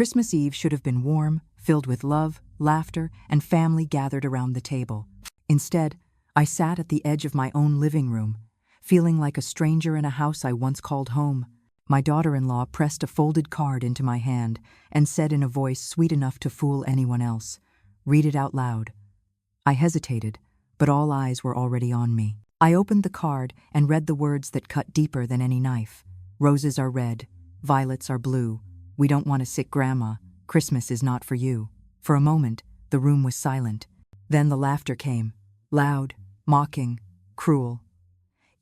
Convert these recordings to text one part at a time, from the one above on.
Christmas Eve should have been warm, filled with love, laughter, and family gathered around the table. Instead, I sat at the edge of my own living room, feeling like a stranger in a house I once called home. My daughter-in-law pressed a folded card into my hand and said in a voice sweet enough to fool anyone else, "Read it out loud." I hesitated, but all eyes were already on me. I opened the card and read the words that cut deeper than any knife. Roses are red, violets are blue. We don't want a sick grandma. Christmas is not for you. For a moment, the room was silent. Then the laughter came, loud, mocking, cruel.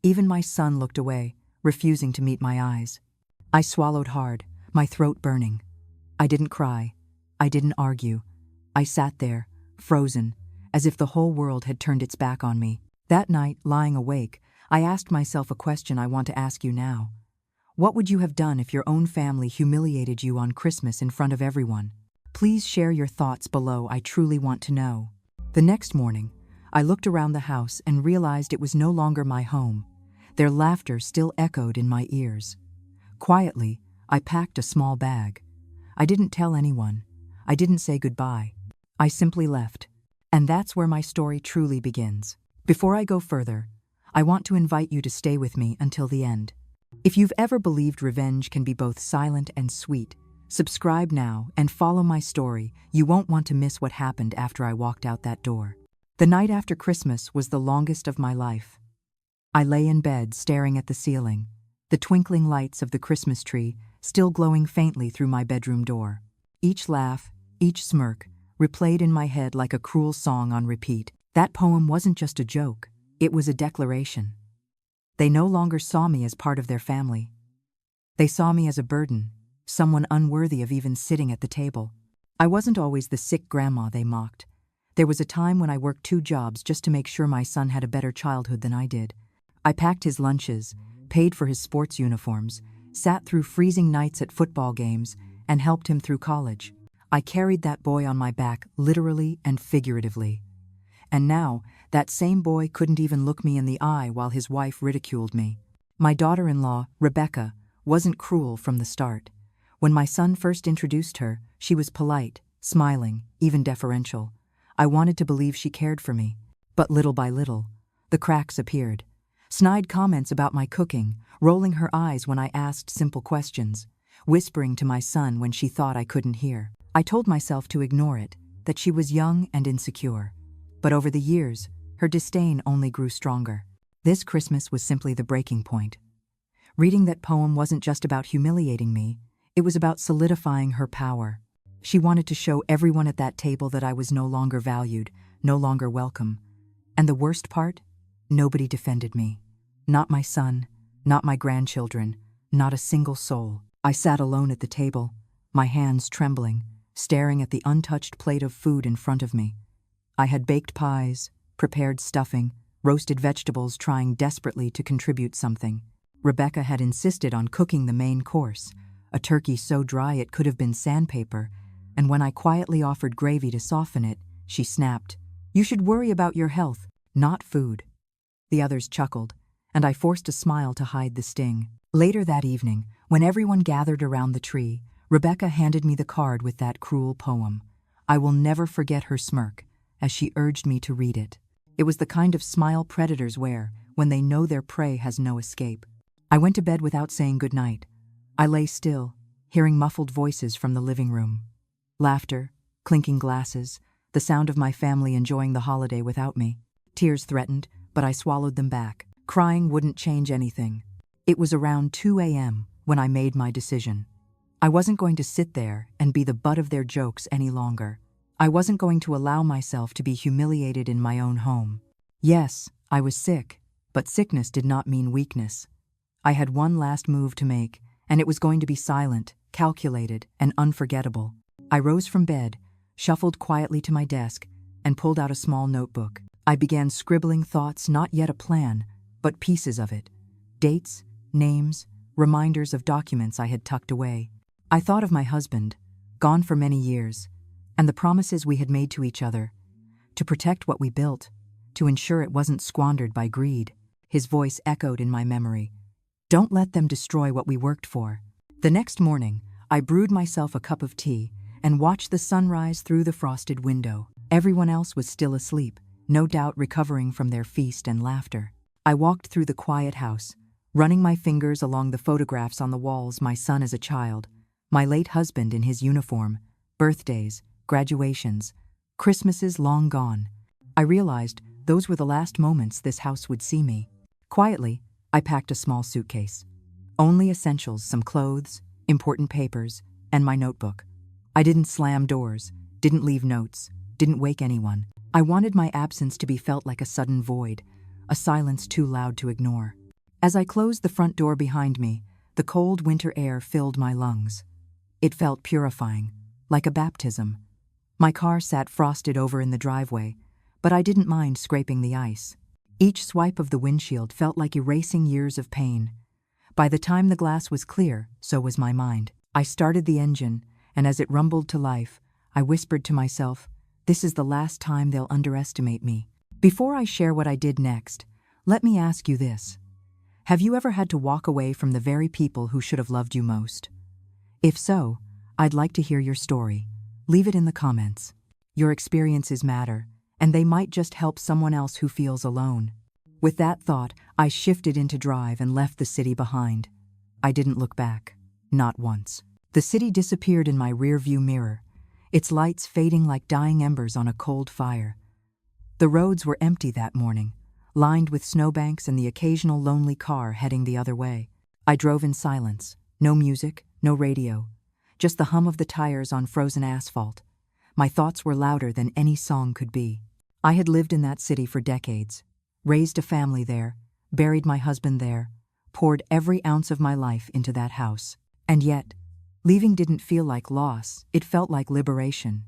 Even my son looked away, refusing to meet my eyes. I swallowed hard, my throat burning. I didn't cry. I didn't argue. I sat there, frozen, as if the whole world had turned its back on me. That night, lying awake, I asked myself a question I want to ask you now. What would you have done if your own family humiliated you on Christmas in front of everyone? Please share your thoughts below. I truly want to know. The next morning, I looked around the house and realized it was no longer my home. Their laughter still echoed in my ears. Quietly, I packed a small bag. I didn't tell anyone. I didn't say goodbye. I simply left. And that's where my story truly begins. Before I go further, I want to invite you to stay with me until the end. If you've ever believed revenge can be both silent and sweet, subscribe now and follow my story. You won't want to miss what happened after I walked out that door. The night after Christmas was the longest of my life. I lay in bed staring at the ceiling, the twinkling lights of the Christmas tree still glowing faintly through my bedroom door. Each laugh, each smirk, replayed in my head like a cruel song on repeat. That poem wasn't just a joke, it was a declaration. They no longer saw me as part of their family. They saw me as a burden, someone unworthy of even sitting at the table. I wasn't always the sick grandma they mocked. There was a time when I worked 2 jobs just to make sure my son had a better childhood than I did. I packed his lunches, paid for his sports uniforms, sat through freezing nights at football games, and helped him through college. I carried that boy on my back, literally and figuratively. And now, that same boy couldn't even look me in the eye while his wife ridiculed me. My daughter-in-law, Rebecca, wasn't cruel from the start. When my son first introduced her, she was polite, smiling, even deferential. I wanted to believe she cared for me. But little by little, the cracks appeared. Snide comments about my cooking, rolling her eyes when I asked simple questions, whispering to my son when she thought I couldn't hear. I told myself to ignore it, that she was young and insecure. But over the years, her disdain only grew stronger. This Christmas was simply the breaking point. Reading that poem wasn't just about humiliating me, it was about solidifying her power. She wanted to show everyone at that table that I was no longer valued, no longer welcome. And the worst part? Nobody defended me. Not my son, not my grandchildren, not a single soul. I sat alone at the table, my hands trembling, staring at the untouched plate of food in front of me. I had baked pies, prepared stuffing, roasted vegetables, trying desperately to contribute something. Rebecca had insisted on cooking the main course, a turkey so dry it could have been sandpaper, and when I quietly offered gravy to soften it, she snapped, "You should worry about your health, not food." The others chuckled, and I forced a smile to hide the sting. Later that evening, when everyone gathered around the tree, Rebecca handed me the card with that cruel poem. I will never forget her smirk, as she urged me to read it. It was the kind of smile predators wear when they know their prey has no escape. I went to bed without saying goodnight. I lay still, hearing muffled voices from the living room. Laughter, clinking glasses, the sound of my family enjoying the holiday without me. Tears threatened, but I swallowed them back. Crying wouldn't change anything. It was around 2 a.m. when I made my decision. I wasn't going to sit there and be the butt of their jokes any longer. I wasn't going to allow myself to be humiliated in my own home. Yes, I was sick, but sickness did not mean weakness. I had one last move to make, and it was going to be silent, calculated, and unforgettable. I rose from bed, shuffled quietly to my desk, and pulled out a small notebook. I began scribbling thoughts, not yet a plan, but pieces of it. Dates, names, reminders of documents I had tucked away. I thought of my husband, gone for many years, and the promises we had made to each other, to protect what we built, to ensure it wasn't squandered by greed. His voice echoed in my memory. Don't let them destroy what we worked for. The next morning, I brewed myself a cup of tea and watched the sunrise through the frosted window. Everyone else was still asleep, no doubt recovering from their feast and laughter. I walked through the quiet house, running my fingers along the photographs on the walls, my son as a child, my late husband in his uniform, birthdays, graduations, Christmases long gone. I realized those were the last moments this house would see me. Quietly, I packed a small suitcase. Only essentials, some clothes, important papers, and my notebook. I didn't slam doors, didn't leave notes, didn't wake anyone. I wanted my absence to be felt like a sudden void, a silence too loud to ignore. As I closed the front door behind me, the cold winter air filled my lungs. It felt purifying, like a baptism. My car sat frosted over in the driveway, but I didn't mind scraping the ice. Each swipe of the windshield felt like erasing years of pain. By the time the glass was clear, so was my mind. I started the engine, and as it rumbled to life, I whispered to myself, "This is the last time they'll underestimate me." Before I share what I did next, let me ask you this. Have you ever had to walk away from the very people who should have loved you most? If so, I'd like to hear your story. Leave it in the comments. Your experiences matter, and they might just help someone else who feels alone. With that thought, I shifted into drive and left the city behind. I didn't look back. Not once. The city disappeared in my rearview mirror, its lights fading like dying embers on a cold fire. The roads were empty that morning, lined with snowbanks and the occasional lonely car heading the other way. I drove in silence. No music, no radio. Just the hum of the tires on frozen asphalt. My thoughts were louder than any song could be. I had lived in that city for decades, raised a family there, buried my husband there, poured every ounce of my life into that house. And yet, leaving didn't feel like loss, it felt like liberation.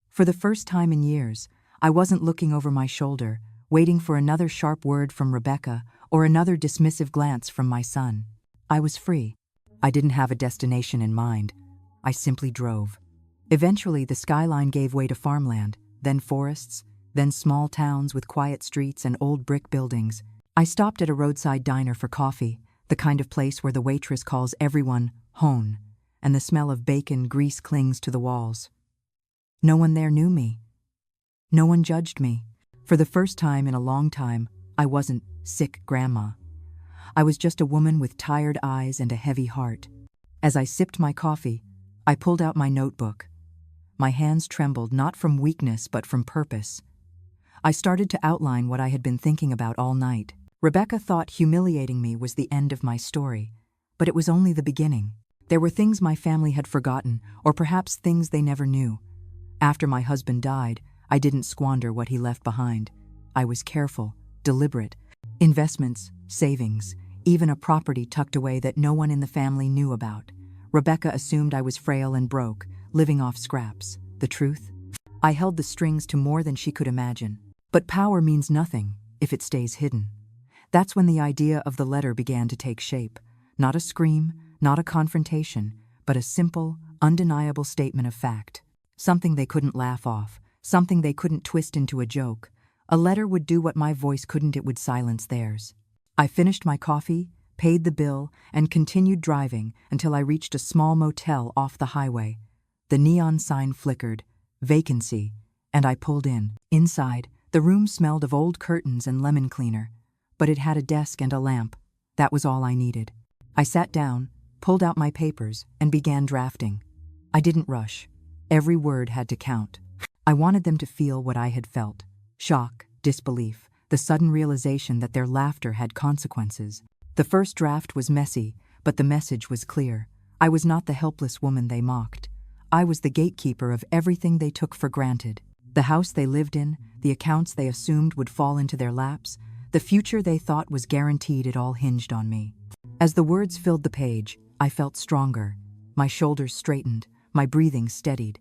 For the first time in years, I wasn't looking over my shoulder, waiting for another sharp word from Rebecca or another dismissive glance from my son. I was free. I didn't have a destination in mind. I simply drove. Eventually, the skyline gave way to farmland, then forests, then small towns with quiet streets and old brick buildings. I stopped at a roadside diner for coffee, the kind of place where the waitress calls everyone hone, and the smell of bacon grease clings to the walls. No one there knew me. No one judged me. For the first time in a long time, I wasn't sick grandma. I was just a woman with tired eyes and a heavy heart. As I sipped my coffee, I pulled out my notebook. My hands trembled not from weakness but from purpose. I started to outline what I had been thinking about all night. Rebecca thought humiliating me was the end of my story, but it was only the beginning. There were things my family had forgotten, or perhaps things they never knew. After my husband died, I didn't squander what he left behind. I was careful, deliberate. Investments, savings, even a property tucked away that no one in the family knew about. Rebecca assumed I was frail and broke, living off scraps. The truth? I held the strings to more than she could imagine. But power means nothing if it stays hidden. That's when the idea of the letter began to take shape. Not a scream, not a confrontation, but a simple, undeniable statement of fact. Something they couldn't laugh off, something they couldn't twist into a joke. A letter would do what my voice couldn't, it would silence theirs. I finished my coffee, paid the bill, and continued driving until I reached a small motel off the highway. The neon sign flickered, vacancy, and I pulled in. Inside, the room smelled of old curtains and lemon cleaner, but it had a desk and a lamp. That was all I needed. I sat down, pulled out my papers, and began drafting. I didn't rush. Every word had to count. I wanted them to feel what I had felt. Shock, disbelief, the sudden realization that their laughter had consequences. The first draft was messy, but the message was clear. I was not the helpless woman they mocked. I was the gatekeeper of everything they took for granted. The house they lived in, the accounts they assumed would fall into their laps, the future they thought was guaranteed, it all hinged on me. As the words filled the page, I felt stronger. My shoulders straightened, my breathing steadied.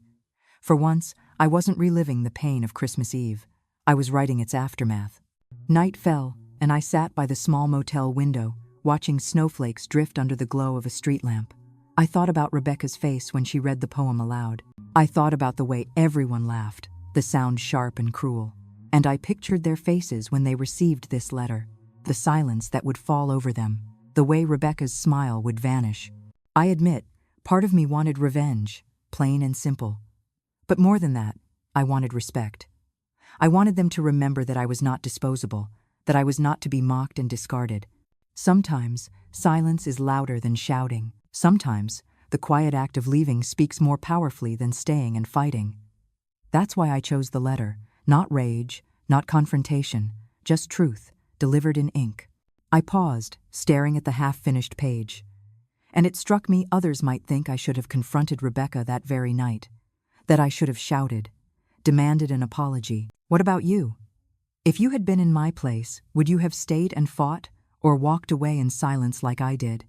For once, I wasn't reliving the pain of Christmas Eve. I was writing its aftermath. Night fell, and I sat by the small motel window, watching snowflakes drift under the glow of a street lamp. I thought about Rebecca's face when she read the poem aloud. I thought about the way everyone laughed, the sound sharp and cruel. And I pictured their faces when they received this letter, the silence that would fall over them, the way Rebecca's smile would vanish. I admit, Part of me wanted revenge, plain and simple. But more than that, I wanted respect. I wanted them to remember that I was not disposable, that I was not to be mocked and discarded. Sometimes, silence is louder than shouting. Sometimes, the quiet act of leaving speaks more powerfully than staying and fighting. That's why I chose the letter, not rage, not confrontation, just truth, delivered in ink. I paused, staring at the half-finished page. And it struck me others might think I should have confronted Rebecca that very night, that I should have shouted, demanded an apology. What about you? If you had been in my place, would you have stayed and fought, or walked away in silence like I did?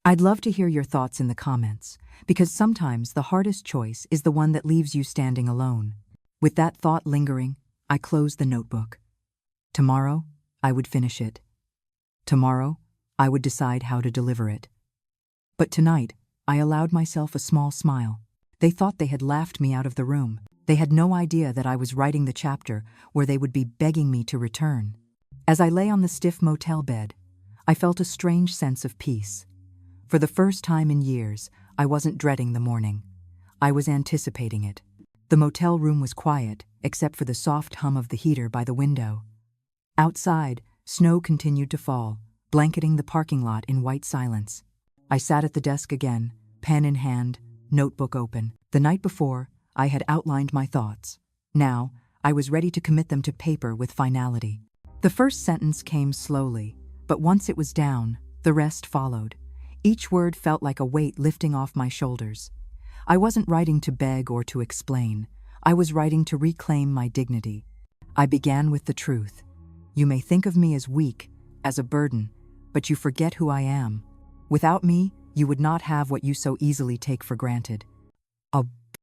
I'd love to hear your thoughts in the comments, because sometimes the hardest choice is the one that leaves you standing alone. With that thought lingering, I closed the notebook. Tomorrow, I would finish it. Tomorrow, I would decide how to deliver it. But tonight, I allowed myself a small smile. They thought they had laughed me out of the room. They had no idea that I was writing the chapter where they would be begging me to return. As I lay on the stiff motel bed, I felt a strange sense of peace. For the first time in years, I wasn't dreading the morning. I was anticipating it. The motel room was quiet, except for the soft hum of the heater by the window. Outside, snow continued to fall, blanketing the parking lot in white silence. I sat at the desk again, pen in hand, notebook open. The night before, I had outlined my thoughts. Now, I was ready to commit them to paper with finality. The first sentence came slowly, but once it was down, the rest followed. Each word felt like a weight lifting off my shoulders. I wasn't writing to beg or to explain. I was writing to reclaim my dignity. I began with the truth. You may think of me as weak, as a burden, but you forget who I am. Without me, you would not have what you so easily take for granted.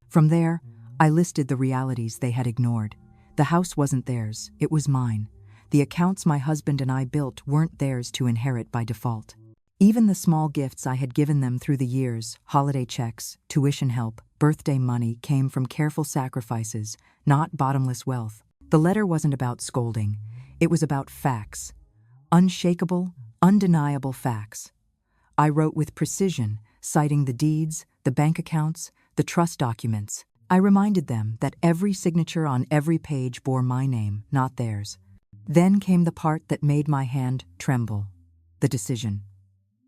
From there, I listed the realities they had ignored. The house wasn't theirs, it was mine. The accounts my husband and I built weren't theirs to inherit by default. Even the small gifts I had given them through the years, holiday checks, tuition help, birthday money, came from careful sacrifices, not bottomless wealth. The letter wasn't about scolding. It was about facts. Unshakable, undeniable facts. I wrote with precision, citing the deeds, the bank accounts, the trust documents. I reminded them that every signature on every page bore my name, not theirs. Then came the part that made my hand tremble. The decision.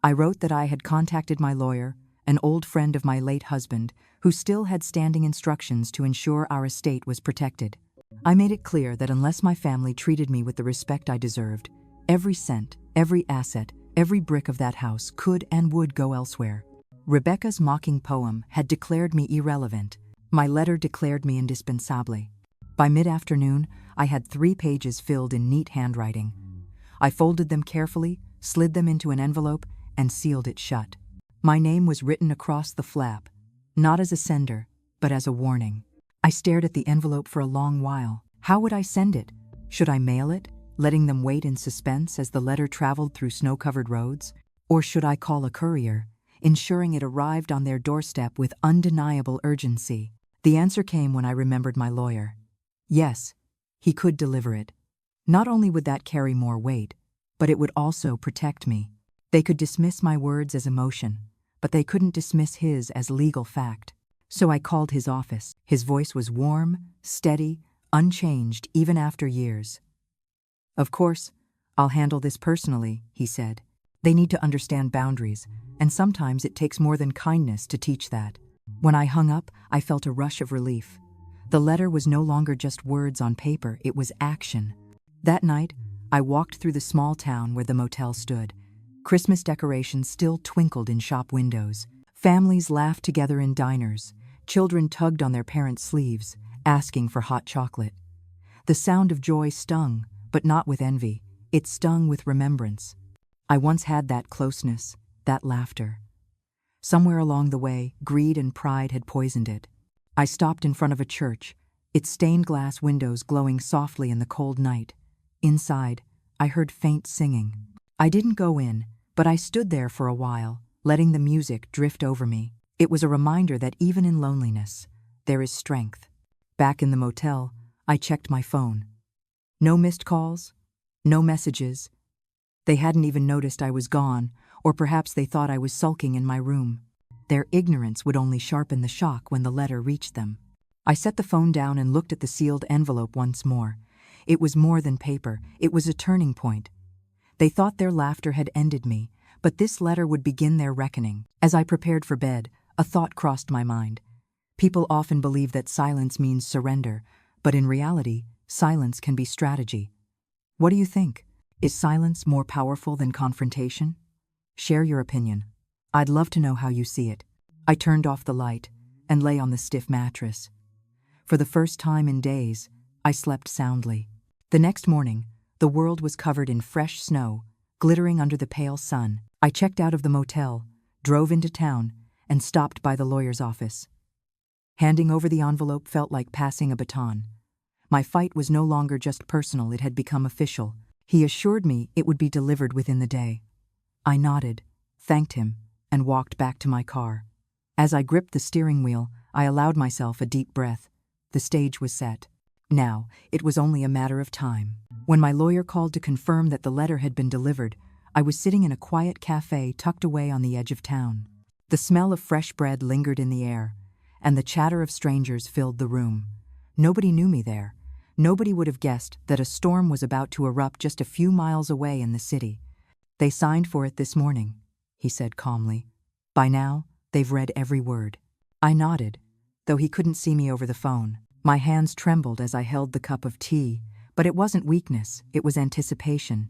I wrote that I had contacted my lawyer, an old friend of my late husband, who still had standing instructions to ensure our estate was protected. I made it clear that unless my family treated me with the respect I deserved, every cent, every asset, every brick of that house could and would go elsewhere. Rebecca's mocking poem had declared me irrelevant. My letter declared me indispensable. By mid-afternoon, I had 3 pages filled in neat handwriting. I folded them carefully, slid them into an envelope, and sealed it shut. My name was written across the flap, not as a sender, but as a warning. I stared at the envelope for a long while. How would I send it? Should I mail it, letting them wait in suspense as the letter traveled through snow-covered roads? Or should I call a courier, ensuring it arrived on their doorstep with undeniable urgency? The answer came when I remembered my lawyer. Yes, he could deliver it. Not only would that carry more weight, but it would also protect me. They could dismiss my words as emotion, but they couldn't dismiss his as legal fact. So I called his office. His voice was warm, steady, unchanged even after years. "Of course, I'll handle this personally," he said. "They need to understand boundaries, and sometimes it takes more than kindness to teach that." When I hung up, I felt a rush of relief. The letter was no longer just words on paper, it was action. That night, I walked through the small town where the motel stood. Christmas decorations still twinkled in shop windows. Families laughed together in diners. Children tugged on their parents' sleeves, asking for hot chocolate. The sound of joy stung, but not with envy. It stung with remembrance. I once had that closeness, that laughter. Somewhere along the way, greed and pride had poisoned it. I stopped in front of a church, its stained glass windows glowing softly in the cold night. Inside, I heard faint singing. I didn't go in, but I stood there for a while, letting the music drift over me. It was a reminder that even in loneliness, there is strength. Back in the motel, I checked my phone. No missed calls, no messages. They hadn't even noticed I was gone, or perhaps they thought I was sulking in my room. Their ignorance would only sharpen the shock when the letter reached them. I set the phone down and looked at the sealed envelope once more. It was more than paper, it was a turning point. They thought their laughter had ended me, but this letter would begin their reckoning. As I prepared for bed, a thought crossed my mind. People often believe that silence means surrender, but in reality, silence can be strategy. What do you think? Is silence more powerful than confrontation? Share your opinion. I'd love to know how you see it. I turned off the light and lay on the stiff mattress. For the first time in days, I slept soundly. The next morning, the world was covered in fresh snow, glittering under the pale sun. I checked out of the motel, drove into town, and stopped by the lawyer's office. Handing over the envelope felt like passing a baton. My fight was no longer just personal, it had become official. He assured me it would be delivered within the day. I nodded, thanked him, and walked back to my car. As I gripped the steering wheel, I allowed myself a deep breath. The stage was set. Now, it was only a matter of time. When my lawyer called to confirm that the letter had been delivered, I was sitting in a quiet cafe tucked away on the edge of town. The smell of fresh bread lingered in the air, and the chatter of strangers filled the room. Nobody knew me there. Nobody would have guessed that a storm was about to erupt just a few miles away in the city. "They signed for it this morning," he said calmly. "By now, they've read every word." I nodded, though he couldn't see me over the phone. My hands trembled as I held the cup of tea, but it wasn't weakness, it was anticipation.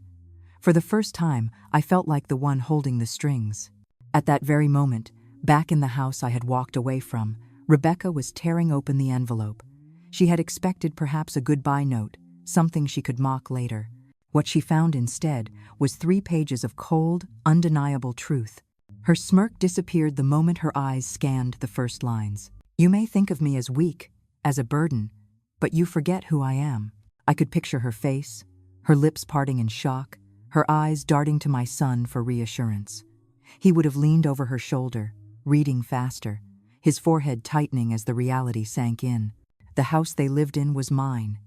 For the first time, I felt like the one holding the strings. At that very moment, back in the house I had walked away from, Rebecca was tearing open the envelope. She had expected perhaps a goodbye note, something she could mock later. What she found instead was 3 pages of cold, undeniable truth. Her smirk disappeared the moment her eyes scanned the first lines. "You may think of me as weak, as a burden, but you forget who I am." I could picture her face, her lips parting in shock, her eyes darting to my son for reassurance. He would have leaned over her shoulder, reading faster, his forehead tightening as the reality sank in. The house they lived in was mine.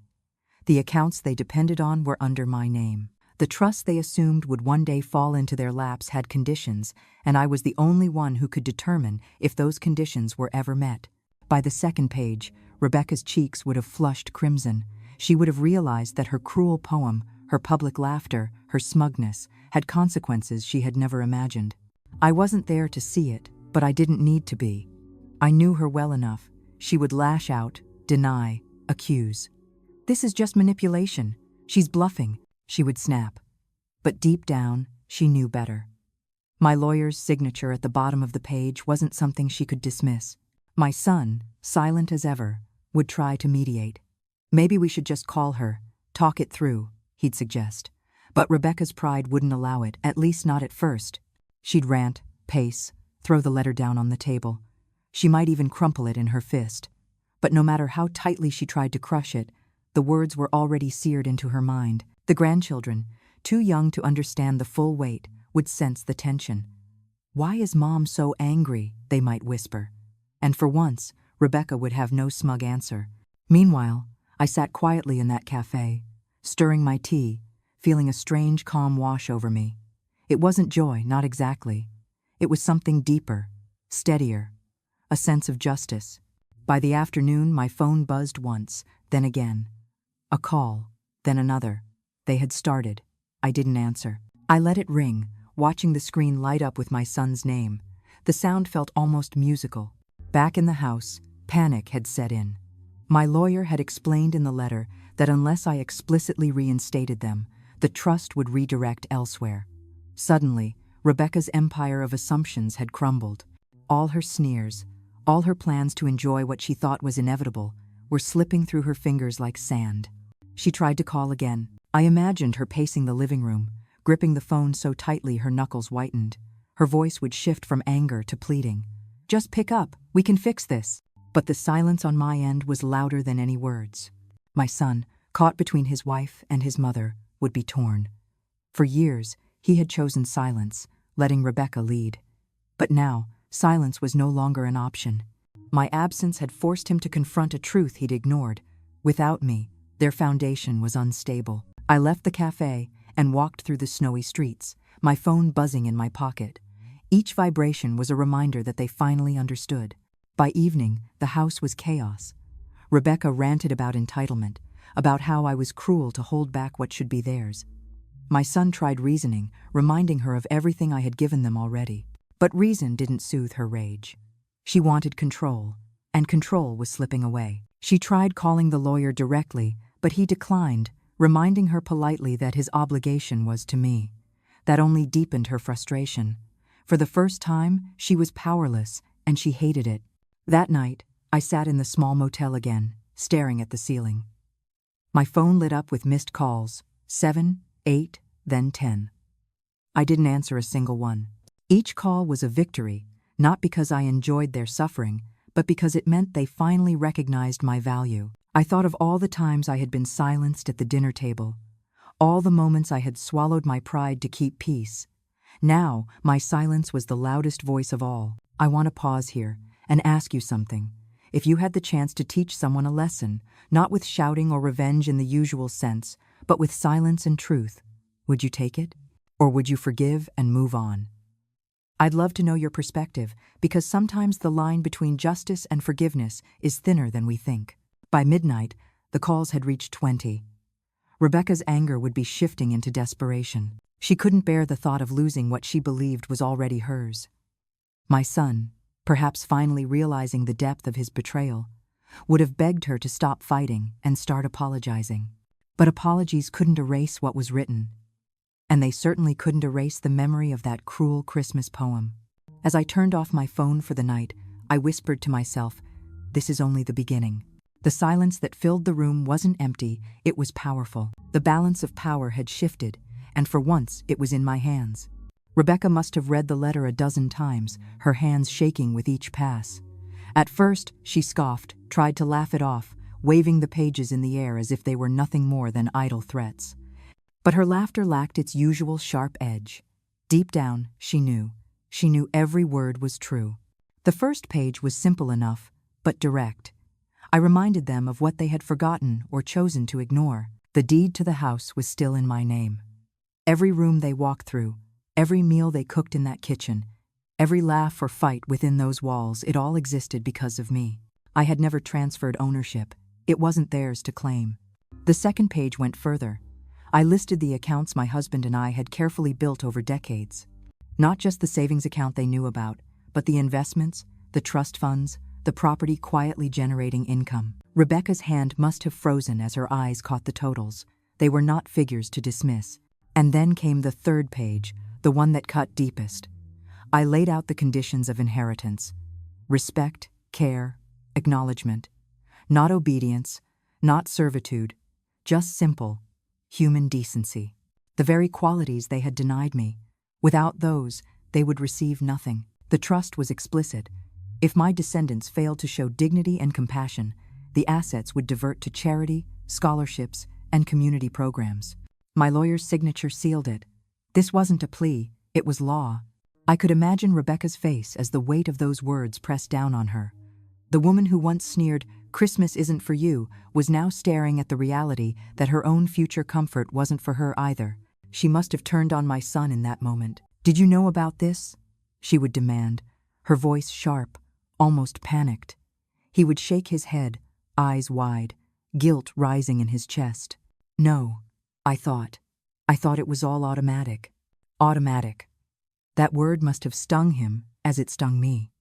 The accounts they depended on were under my name. The trust they assumed would one day fall into their laps had conditions, and I was the only one who could determine if those conditions were ever met. By the second page, Rebecca's cheeks would have flushed crimson. She would have realized that her cruel poem, her public laughter, her smugness, had consequences she had never imagined. I wasn't there to see it, but I didn't need to be. I knew her well enough. She would lash out, deny, accuse. "This is just manipulation. She's bluffing," she would snap. But deep down, she knew better. My lawyer's signature at the bottom of the page wasn't something she could dismiss. My son, silent as ever, would try to mediate. "Maybe we should just call her, talk it through," he'd suggest. But Rebecca's pride wouldn't allow it, at least not at first. She'd rant, pace, throw the letter down on the table. She might even crumple it in her fist. But no matter how tightly she tried to crush it, the words were already seared into her mind. The grandchildren, too young to understand the full weight, would sense the tension. "Why is Mom so angry?" they might whisper. And for once, Rebecca would have no smug answer. Meanwhile, I sat quietly in that cafe, stirring my tea, feeling a strange calm wash over me. It wasn't joy, not exactly. It was something deeper, steadier, a sense of justice. By the afternoon, my phone buzzed once, then again. A call, then another. They had started. I didn't answer. I let it ring, watching the screen light up with my son's name. The sound felt almost musical. Back in the house, panic had set in. My lawyer had explained in the letter that unless I explicitly reinstated them, the trust would redirect elsewhere. Suddenly, Rebecca's empire of assumptions had crumbled. All her sneers, all her plans to enjoy what she thought was inevitable, were slipping through her fingers like sand. She tried to call again. I imagined her pacing the living room, gripping the phone so tightly her knuckles whitened. Her voice would shift from anger to pleading. "Just pick up, we can fix this." But the silence on my end was louder than any words. My son, caught between his wife and his mother, would be torn. For years, he had chosen silence, letting Rebecca lead. But now, silence was no longer an option. My absence had forced him to confront a truth he'd ignored. Without me, their foundation was unstable. I left the cafe and walked through the snowy streets, my phone buzzing in my pocket. Each vibration was a reminder that they finally understood. By evening, the house was chaos. Rebecca ranted about entitlement, about how I was cruel to hold back what should be theirs. My son tried reasoning, reminding her of everything I had given them already. But reason didn't soothe her rage. She wanted control, and control was slipping away. She tried calling the lawyer directly, but he declined, reminding her politely that his obligation was to me. That only deepened her frustration. For the first time, she was powerless, and she hated it. That night, I sat in the small motel again, staring at the ceiling. My phone lit up with missed calls, 7, 8, then 10. I didn't answer a single one. Each call was a victory, not because I enjoyed their suffering, but because it meant they finally recognized my value. I thought of all the times I had been silenced at the dinner table, all the moments I had swallowed my pride to keep peace. Now, my silence was the loudest voice of all. I want to pause here and ask you something. If you had the chance to teach someone a lesson, not with shouting or revenge in the usual sense, but with silence and truth, would you take it? Or would you forgive and move on? I'd love to know your perspective, because sometimes the line between justice and forgiveness is thinner than we think. By midnight, the calls had reached 20. Rebecca's anger would be shifting into desperation. She couldn't bear the thought of losing what she believed was already hers. My son, perhaps finally realizing the depth of his betrayal, would have begged her to stop fighting and start apologizing. But apologies couldn't erase what was written. And they certainly couldn't erase the memory of that cruel Christmas poem. As I turned off my phone for the night, I whispered to myself, this is only the beginning. The silence that filled the room wasn't empty, it was powerful. The balance of power had shifted, and for once it was in my hands. Rebecca must have read the letter a dozen times, her hands shaking with each pass. At first, she scoffed, tried to laugh it off, waving the pages in the air as if they were nothing more than idle threats. But her laughter lacked its usual sharp edge. Deep down, she knew. She knew every word was true. The first page was simple enough, but direct. I reminded them of what they had forgotten or chosen to ignore. The deed to the house was still in my name. Every room they walked through, every meal they cooked in that kitchen, every laugh or fight within those walls, it all existed because of me. I had never transferred ownership. It wasn't theirs to claim. The second page went further. I listed the accounts my husband and I had carefully built over decades. Not just the savings account they knew about, but the investments, the trust funds, the property quietly generating income. Rebecca's hand must have frozen as her eyes caught the totals. They were not figures to dismiss. And then came the third page, the one that cut deepest. I laid out the conditions of inheritance. Respect, care, acknowledgement. Not obedience, not servitude, just simple, human decency. The very qualities they had denied me. Without those, they would receive nothing. The trust was explicit. If my descendants failed to show dignity and compassion, the assets would divert to charity, scholarships, and community programs. My lawyer's signature sealed it. This wasn't a plea, it was law. I could imagine Rebecca's face as the weight of those words pressed down on her. The woman who once sneered, "Christmas isn't for you," was now staring at the reality that her own future comfort wasn't for her either. She must have turned on my son in that moment. "Did you know about this?" she would demand, her voice sharp, almost panicked. He would shake his head, eyes wide, guilt rising in his chest. "No," I thought. I thought it was all automatic. Automatic. That word must have stung him as it stung me.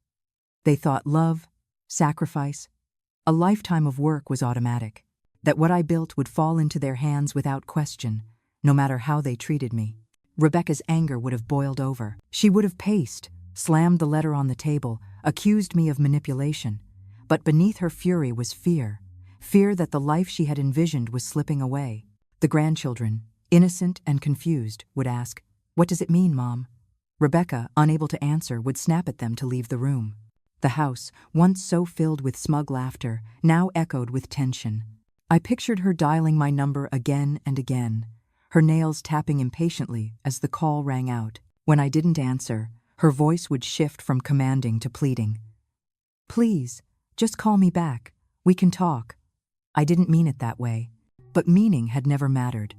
They thought love, sacrifice, a lifetime of work was automatic, that what I built would fall into their hands without question, no matter how they treated me. Rebecca's anger would have boiled over. She would have paced, slammed the letter on the table, accused me of manipulation. But beneath her fury was fear. Fear that the life she had envisioned was slipping away. The grandchildren, innocent and confused, would ask, "What does it mean, Mom?" Rebecca, unable to answer, would snap at them to leave the room. The house, once so filled with smug laughter, now echoed with tension. I pictured her dialing my number again and again, her nails tapping impatiently as the call rang out. When I didn't answer, her voice would shift from commanding to pleading. "Please, just call me back. We can talk." I didn't mean it that way, but meaning had never mattered.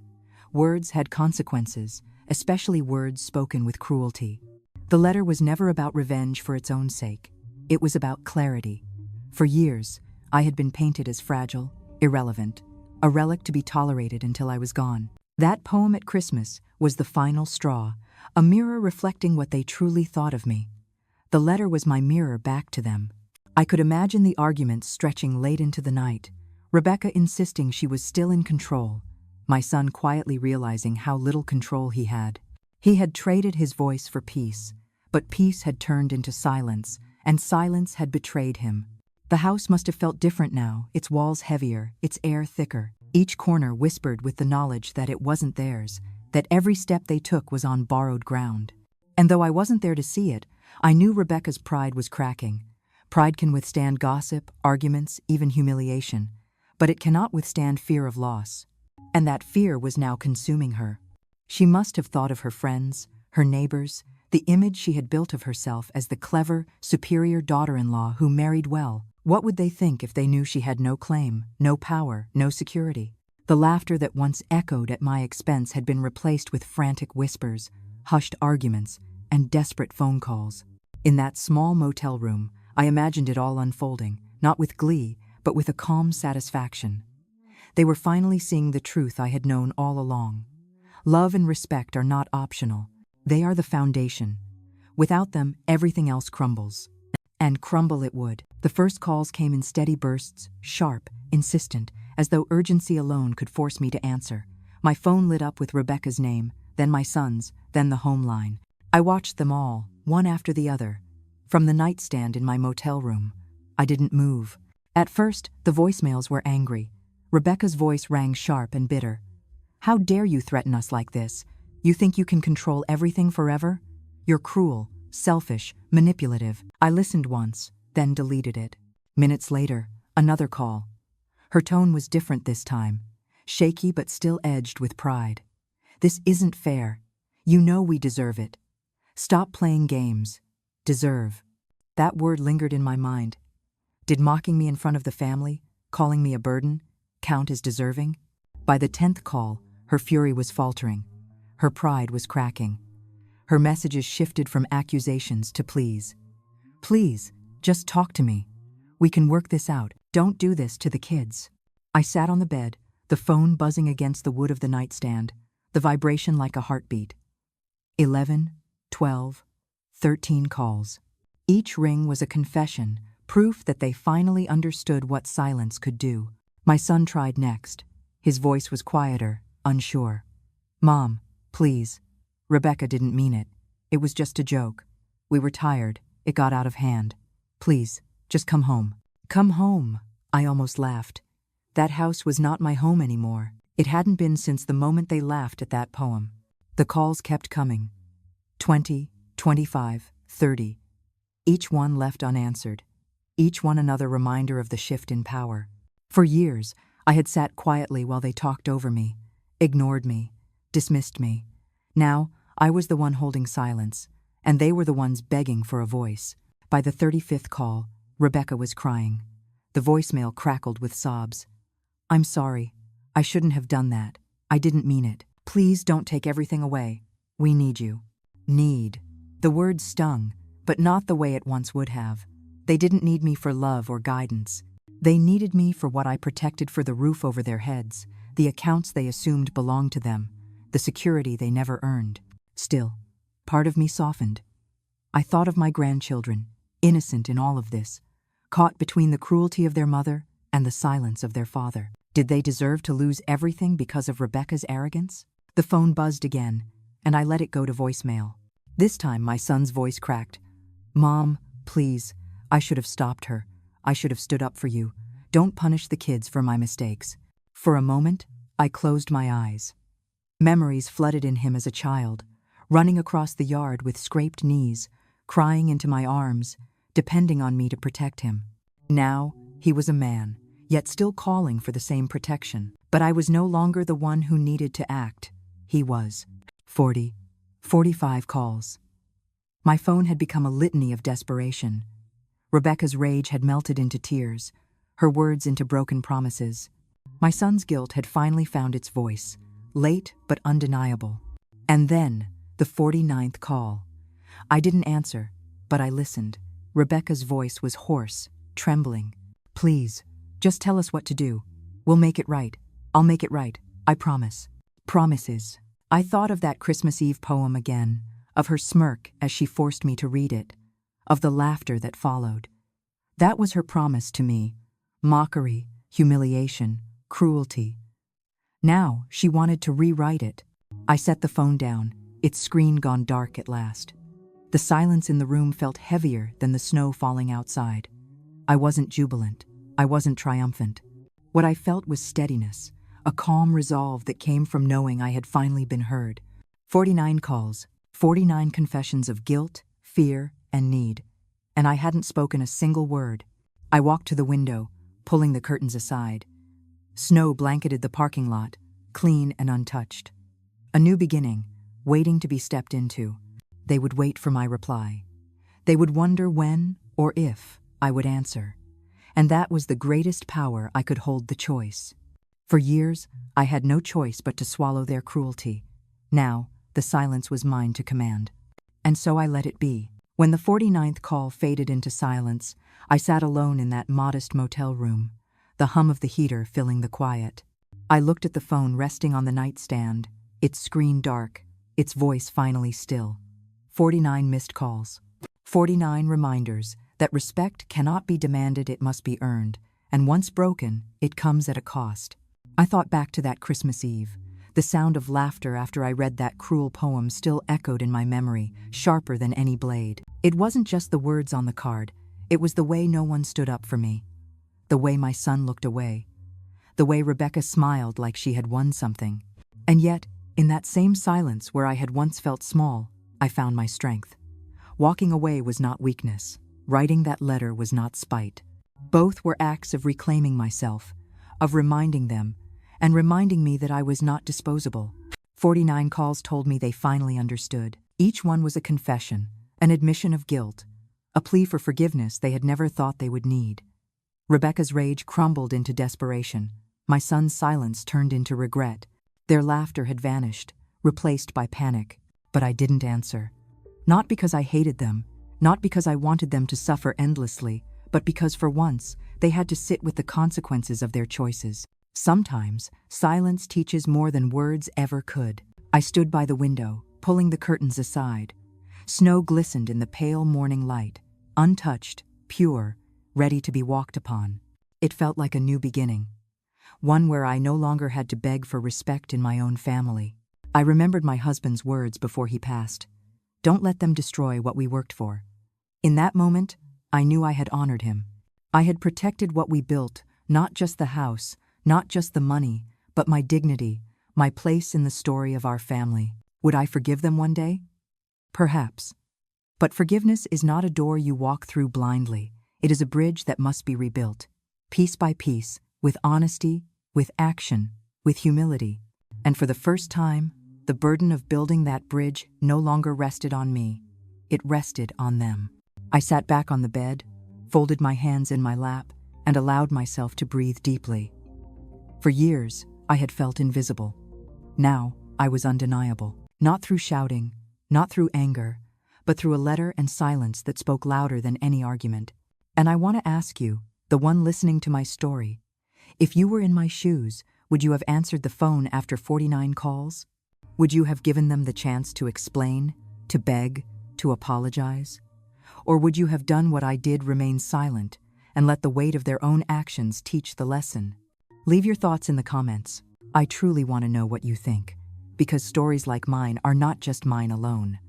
Words had consequences, especially words spoken with cruelty. The letter was never about revenge for its own sake. It was about clarity. For years, I had been painted as fragile, irrelevant, a relic to be tolerated until I was gone. That poem at Christmas was the final straw, a mirror reflecting what they truly thought of me. The letter was my mirror back to them. I could imagine the arguments stretching late into the night, Rebecca insisting she was still in control, my son quietly realizing how little control he had. He had traded his voice for peace, but peace had turned into silence, and silence had betrayed him. The house must have felt different now, its walls heavier, its air thicker. Each corner whispered with the knowledge that it wasn't theirs, that every step they took was on borrowed ground. And though I wasn't there to see it, I knew Rebecca's pride was cracking. Pride can withstand gossip, arguments, even humiliation, but it cannot withstand fear of loss. And that fear was now consuming her. She must have thought of her friends, her neighbors, the image she had built of herself as the clever, superior daughter-in-law who married well. What would they think if they knew she had no claim, no power, no security? The laughter that once echoed at my expense had been replaced with frantic whispers, hushed arguments, and desperate phone calls. In that small motel room, I imagined it all unfolding, not with glee, but with a calm satisfaction. They were finally seeing the truth I had known all along. Love and respect are not optional. They are the foundation. Without them, everything else crumbles. And crumble it would. The first calls came in steady bursts, sharp, insistent, as though urgency alone could force me to answer. My phone lit up with Rebecca's name, then my son's, then the home line. I watched them all, one after the other. From the nightstand in my motel room, I didn't move. At first, the voicemails were angry. Rebecca's voice rang sharp and bitter. "How dare you threaten us like this? You think you can control everything forever? You're cruel, selfish, manipulative." I listened once, then deleted it. Minutes later, another call. Her tone was different this time, shaky but still edged with pride. "This isn't fair. You know we deserve it. Stop playing games. Deserve." That word lingered in my mind. Did mocking me in front of the family, calling me a burden, count as deserving? By the 10th call, her fury was faltering. Her pride was cracking. Her messages shifted from accusations to pleas. "Please, just talk to me. We can work this out. Don't do this to the kids." I sat on the bed, the phone buzzing against the wood of the nightstand, the vibration like a heartbeat. 11, 12, 13 calls. Each ring was a confession, proof that they finally understood what silence could do. My son tried next. His voice was quieter, unsure. "Mom, please." Rebecca didn't mean it. It was just a joke. We were tired. It got out of hand. "Please, just come home." "Come home," I almost laughed. That house was not my home anymore. It hadn't been since the moment they laughed at that poem. The calls kept coming. 20, 25, 30. Each one left unanswered. Each one another reminder of the shift in power. For years, I had sat quietly while they talked over me, ignored me, dismissed me. Now, I was the one holding silence, and they were the ones begging for a voice. By the 35th call, Rebecca was crying. The voicemail crackled with sobs. "I'm sorry. I shouldn't have done that. I didn't mean it. Please don't take everything away. We need you." Need. The word stung, but not the way it once would have. They didn't need me for love or guidance. They needed me for what I protected, for the roof over their heads, the accounts they assumed belonged to them, the security they never earned. Still, part of me softened. I thought of my grandchildren, innocent in all of this, caught between the cruelty of their mother and the silence of their father. Did they deserve to lose everything because of Rebecca's arrogance? The phone buzzed again, and I let it go to voicemail. This time my son's voice cracked. "Mom, please, I should have stopped her. I should have stood up for you. Don't punish the kids for my mistakes." For a moment, I closed my eyes. Memories flooded in him as a child, running across the yard with scraped knees, crying into my arms, depending on me to protect him. Now, he was a man, yet still calling for the same protection. But I was no longer the one who needed to act. He was. 40, 45 calls. My phone had become a litany of desperation. Rebecca's rage had melted into tears, her words into broken promises. My son's guilt had finally found its voice, late but undeniable. And then, the 49th call. I didn't answer, but I listened. Rebecca's voice was hoarse, trembling. Please, just tell us what to do. We'll make it right. I'll make it right. I promise. Promises. I thought of that Christmas Eve poem again, of her smirk as she forced me to read it, of the laughter that followed. That was her promise to me. Mockery, humiliation, cruelty. Now she wanted to rewrite it. I set the phone down, its screen gone dark at last. The silence in the room felt heavier than the snow falling outside. I wasn't jubilant. I wasn't triumphant. What I felt was steadiness, a calm resolve that came from knowing I had finally been heard. 49 calls, 49 confessions of guilt, fear, and need. And I hadn't spoken a single word. I walked to the window, pulling the curtains aside. Snow blanketed the parking lot, clean and untouched. A new beginning, waiting to be stepped into. They would wait for my reply. They would wonder when, or if, I would answer. And that was the greatest power I could hold the choice. For years, I had no choice but to swallow their cruelty. Now, the silence was mine to command. And so I let it be. When the 49th call faded into silence, I sat alone in that modest motel room, the hum of the heater filling the quiet. I looked at the phone resting on the nightstand, its screen dark, its voice finally still. 49 missed calls. 49 reminders that respect cannot be demanded, it must be earned, and once broken, it comes at a cost. I thought back to that Christmas Eve. The sound of laughter after I read that cruel poem still echoed in my memory, sharper than any blade. It wasn't just the words on the card, it was the way no one stood up for me. The way my son looked away. The way Rebecca smiled like she had won something. And yet, in that same silence where I had once felt small, I found my strength. Walking away was not weakness. Writing that letter was not spite. Both were acts of reclaiming myself, of reminding them, and reminding me that I was not disposable. 49 calls told me they finally understood. Each one was a confession, an admission of guilt, a plea for forgiveness they had never thought they would need. Rebecca's rage crumbled into desperation. My son's silence turned into regret. Their laughter had vanished, replaced by panic. But I didn't answer. Not because I hated them, not because I wanted them to suffer endlessly, but because for once, they had to sit with the consequences of their choices. Sometimes, silence teaches more than words ever could. I stood by the window, pulling the curtains aside. Snow glistened in the pale morning light, untouched, pure, ready to be walked upon. It felt like a new beginning, one where I no longer had to beg for respect in my own family. I remembered my husband's words before he passed. Don't let them destroy what we worked for. In that moment, I knew I had honored him. I had protected what we built, not just the house, not just the money, but my dignity, my place in the story of our family. Would I forgive them one day? Perhaps. But forgiveness is not a door you walk through blindly. It is a bridge that must be rebuilt, piece by piece, with honesty, with action, with humility. And for the first time, the burden of building that bridge no longer rested on me. It rested on them. I sat back on the bed, folded my hands in my lap, and allowed myself to breathe deeply. For years, I had felt invisible. Now, I was undeniable. Not through shouting, not through anger, but through a letter and silence that spoke louder than any argument. And I want to ask you, the one listening to my story, if you were in my shoes, would you have answered the phone after 49 calls? Would you have given them the chance to explain, to beg, to apologize? Or would you have done what I did, remain silent, and let the weight of their own actions teach the lesson? Leave your thoughts in the comments. I truly want to know what you think, because stories like mine are not just mine alone.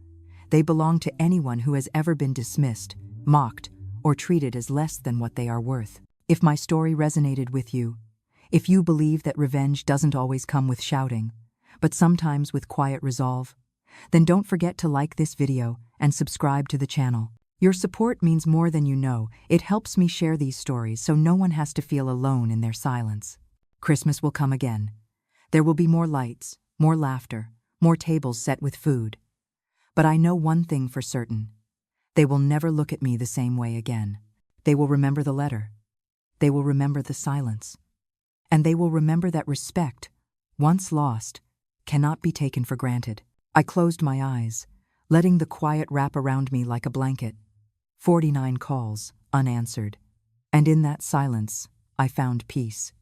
They belong to anyone who has ever been dismissed, mocked, or treated as less than what they are worth. If my story resonated with you, if you believe that revenge doesn't always come with shouting, but sometimes with quiet resolve, then don't forget to like this video and subscribe to the channel. Your support means more than you know. It helps me share these stories so no one has to feel alone in their silence. Christmas will come again. There will be more lights, more laughter, more tables set with food. But I know one thing for certain. They will never look at me the same way again. They will remember the letter. They will remember the silence. And they will remember that respect, once lost, cannot be taken for granted. I closed my eyes, letting the quiet wrap around me like a blanket. 49 calls, unanswered. And in that silence, I found peace.